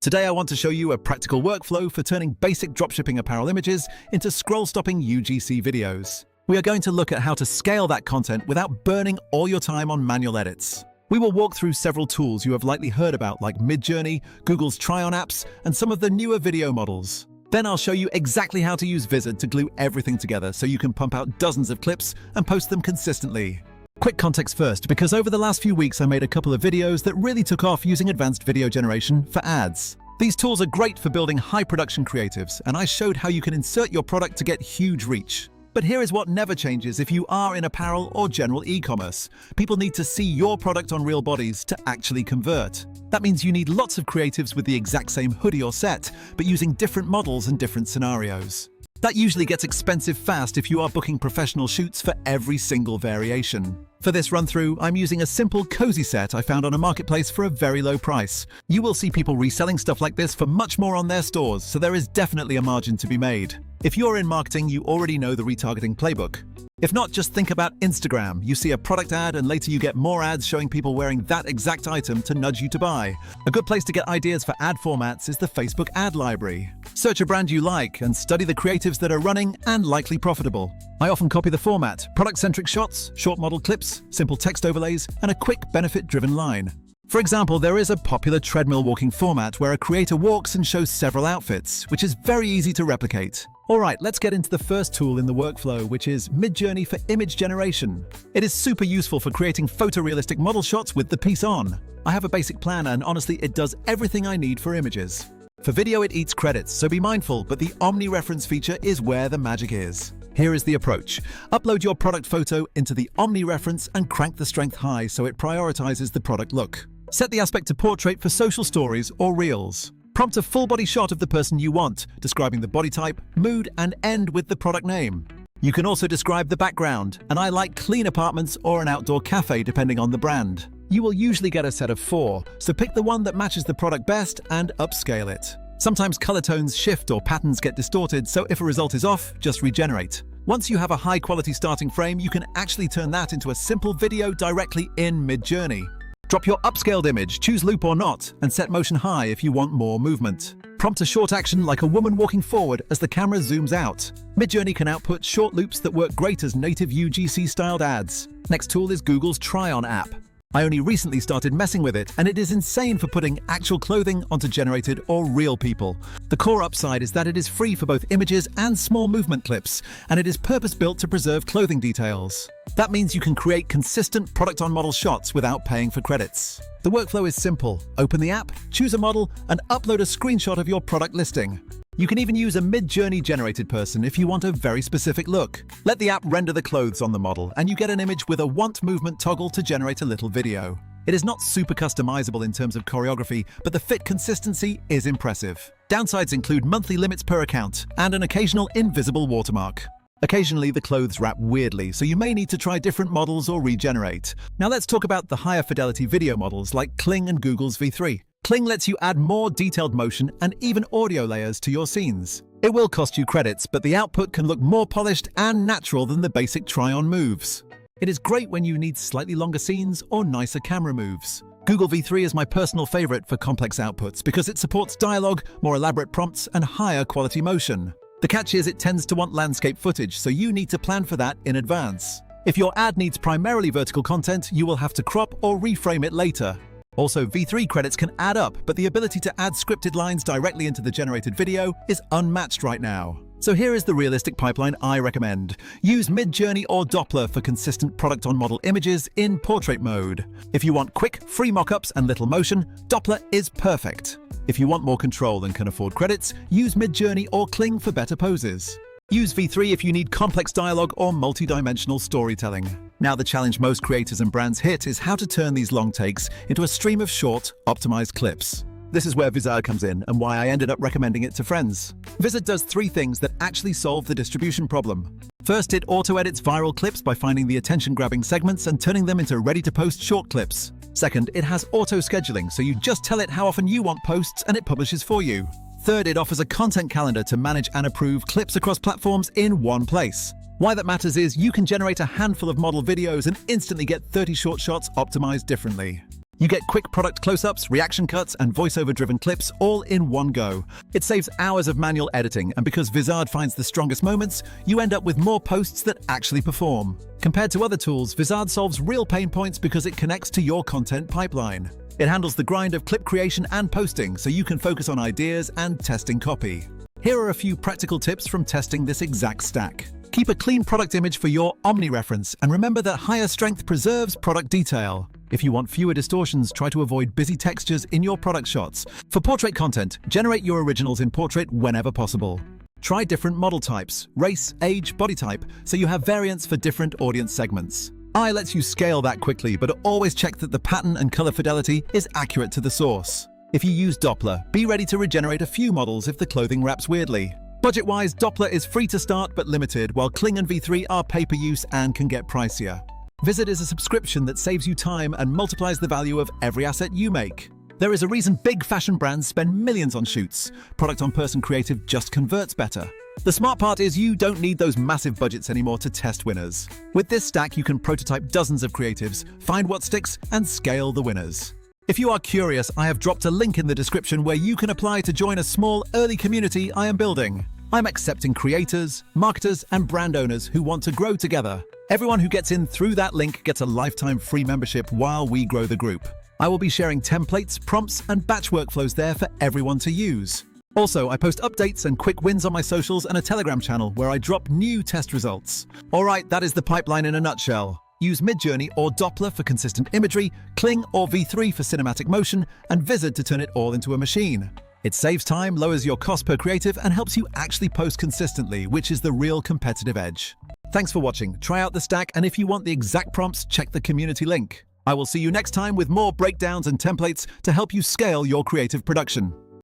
Today I want to show you a practical workflow for turning basic dropshipping apparel images into scroll-stopping UGC videos. We are going to look at how to scale that content without burning all your time on manual edits. We will walk through several tools you have likely heard about like MidJourney, Google's try-on apps, and some of the newer video models. Then I'll show you exactly how to use Vizard to glue everything together so you can pump out dozens of clips and post them consistently. Quick context first, because over the last few weeks I made a couple of videos that really took off using advanced video generation for ads. These tools are great for building high production creatives, and I showed how you can insert your product to get huge reach. But here is what never changes if you are in apparel or general e-commerce. People need to see your product on real bodies to actually convert. That means you need lots of creatives with the exact same hoodie or set, but using different models and different scenarios. That usually gets expensive fast if you are booking professional shoots for every single variation. For this run-through, I'm using a simple cozy set I found on a marketplace for a very low price. You will see people reselling stuff like this for much more on their stores, so there is definitely a margin to be made. If you're in marketing, you already know the retargeting playbook. If not, just think about Instagram. You see a product ad and later you get more ads showing people wearing that exact item to nudge you to buy. A good place to get ideas for ad formats is the Facebook ad library. Search a brand you like and study the creatives that are running and likely profitable. I often copy the format: product-centric shots, short model clips, simple text overlays, and a quick benefit-driven line. For example, there is a popular treadmill walking format where a creator walks and shows several outfits, which is very easy to replicate. Alright, let's get into the first tool in the workflow, which is MidJourney for image generation. It is super useful for creating photorealistic model shots with the piece on. I have a basic plan and honestly it does everything I need for images. For video it eats credits, so be mindful, but the Omni Reference feature is where the magic is. Here is the approach. Upload your product photo into the Omni Reference and crank the strength high so it prioritizes the product look. Set the aspect to portrait for social stories or reels. Prompt a full-body shot of the person you want, describing the body type, mood, and end with the product name. You can also describe the background, and I like clean apartments or an outdoor cafe depending on the brand. You will usually get a set of 4, so pick the one that matches the product best and upscale it. Sometimes color tones shift or patterns get distorted, so if a result is off, just regenerate. Once you have a high-quality starting frame, you can actually turn that into a simple video directly in MidJourney. Drop your upscaled image, choose loop or not, and set motion high if you want more movement. Prompt a short action like a woman walking forward as the camera zooms out. MidJourney can output short loops that work great as native UGC-styled ads. Next tool is Google's try-on app. I only recently started messing with it, and it is insane for putting actual clothing onto generated or real people. The core upside is that it is free for both images and small movement clips, and it is purpose-built to preserve clothing details. That means you can create consistent product-on-model shots without paying for credits. The workflow is simple. Open the app, choose a model, and upload a screenshot of your product listing. You can even use a MidJourney generated person if you want a very specific look. Let the app render the clothes on the model, and you get an image with a want movement toggle to generate a little video. It is not super customizable in terms of choreography, but the fit consistency is impressive. Downsides include monthly limits per account and an occasional invisible watermark. Occasionally, the clothes wrap weirdly, so you may need to try different models or regenerate. Now let's talk about the higher fidelity video models like Kling and Google's V3. Kling lets you add more detailed motion and even audio layers to your scenes. It will cost you credits, but the output can look more polished and natural than the basic try-on moves. It is great when you need slightly longer scenes or nicer camera moves. Google V3 is my personal favorite for complex outputs because it supports dialogue, more elaborate prompts, and higher quality motion. The catch is it tends to want landscape footage, so you need to plan for that in advance. If your ad needs primarily vertical content, you will have to crop or reframe it later. Also, V3 credits can add up, but the ability to add scripted lines directly into the generated video is unmatched right now. So here is the realistic pipeline I recommend. Use MidJourney or Doppler for consistent product-on-model images in portrait mode. If you want quick, free mockups and little motion, Doppler is perfect. If you want more control and can afford credits, use MidJourney or Kling for better poses. Use V3 if you need complex dialogue or multi-dimensional storytelling. Now the challenge most creators and brands hit is how to turn these long takes into a stream of short, optimized clips. This is where Vizard comes in and why I ended up recommending it to friends. Vizard does 3 things that actually solve the distribution problem. First, it auto-edits viral clips by finding the attention-grabbing segments and turning them into ready-to-post short clips. Second, it has auto-scheduling, so you just tell it how often you want posts and it publishes for you. Third, it offers a content calendar to manage and approve clips across platforms in one place. Why that matters is you can generate a handful of model videos and instantly get 30 short shots optimized differently. You get quick product close-ups, reaction cuts, and voiceover-driven clips all in one go. It saves hours of manual editing, and because Vizard finds the strongest moments, you end up with more posts that actually perform. Compared to other tools, Vizard solves real pain points because it connects to your content pipeline. It handles the grind of clip creation and posting, so you can focus on ideas and testing copy. Here are a few practical tips from testing this exact stack. Keep a clean product image for your Omni Reference, and remember that higher strength preserves product detail. If you want fewer distortions, try to avoid busy textures in your product shots. For portrait content, generate your originals in portrait whenever possible. Try different model types, race, age, body type, so you have variants for different audience segments. AI lets you scale that quickly, but always check that the pattern and color fidelity is accurate to the source. If you use Doppler, be ready to regenerate a few models if the clothing wraps weirdly. Budget-wise, Doppler is free to start but limited, while Kling and V3 are pay-per-use and can get pricier. Vizard is a subscription that saves you time and multiplies the value of every asset you make. There is a reason big fashion brands spend millions on shoots. Product-on-person creative just converts better. The smart part is you don't need those massive budgets anymore to test winners. With this stack, you can prototype dozens of creatives, find what sticks, and scale the winners. If you are curious, I have dropped a link in the description where you can apply to join a small, early community I am building. I'm accepting creators, marketers, and brand owners who want to grow together. Everyone who gets in through that link gets a lifetime free membership while we grow the group. I will be sharing templates, prompts, and batch workflows there for everyone to use. Also, I post updates and quick wins on my socials and a Telegram channel where I drop new test results. Alright, that is the pipeline in a nutshell. Use MidJourney or Doppler for consistent imagery, Kling or V3 for cinematic motion, and Vizard to turn it all into a machine. It saves time, lowers your cost per creative, and helps you actually post consistently, which is the real competitive edge. Thanks for watching. Try out the stack, and if you want the exact prompts, check the community link. I will see you next time with more breakdowns and templates to help you scale your creative production.